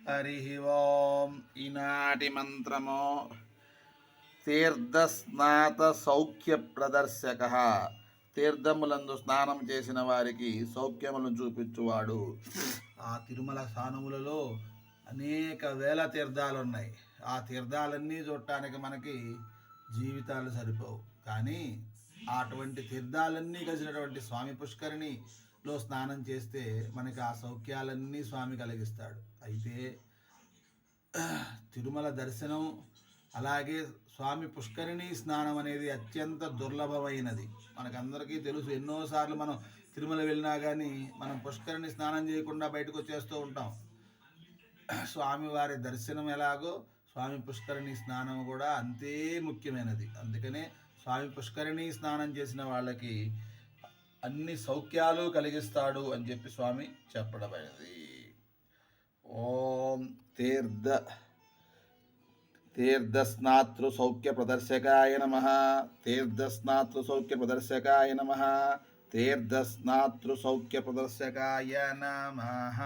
హరి ఓం. ఈనాటి మంత్రము తీర్థస్నాత సౌఖ్య ప్రదర్శక. తీర్థములందు స్నానం చేసిన వారికి సౌఖ్యములను చూపించువాడు. ఆ తిరుమల స్థానములలో అనేక వేల తీర్థాలు ఉన్నాయి. ఆ తీర్థాలన్నీ చూడటానికి మనకి జీవితాలు సరిపోవు. కానీ అటువంటి తీర్థాలన్నీ కలిసినటువంటి స్వామి పుష్కరిణిలో స్నానం చేస్తే మనకి ఆ సౌఖ్యాలన్నీ స్వామి కలిగిస్తాడు. అయితే తిరుమల దర్శనం అలాగే స్వామి పుష్కరిణి స్నానం అనేది అత్యంత దుర్లభమైనది. మనకందరికీ తెలుసు. ఎన్నోసార్లు మనం తిరుమల వెళ్ళినా కానీ మనం పుష్కరిణి స్నానం చేయకుండా బయటకు వచ్చేస్తూ ఉంటాం. స్వామివారి దర్శనం ఎలాగో స్వామి పుష్కరిణి స్నానం కూడా అంతే ముఖ్యమైనది. అందుకనే స్వామి పుష్కరిణి స్నానం చేసిన వాళ్ళకి అన్ని సౌఖ్యాలు కలిగిస్తాడు అని చెప్పి స్వామి చెప్పడమైనది. ఓం తీర్థస్నాతృ సౌఖ్య ప్రదర్శకాయ నమః. తీర్థస్నాతృ సౌఖ్య ప్రదర్శకాయ నమః. తీర్థస్నాతృ సౌఖ్య ప్రదర్శకాయ నమః.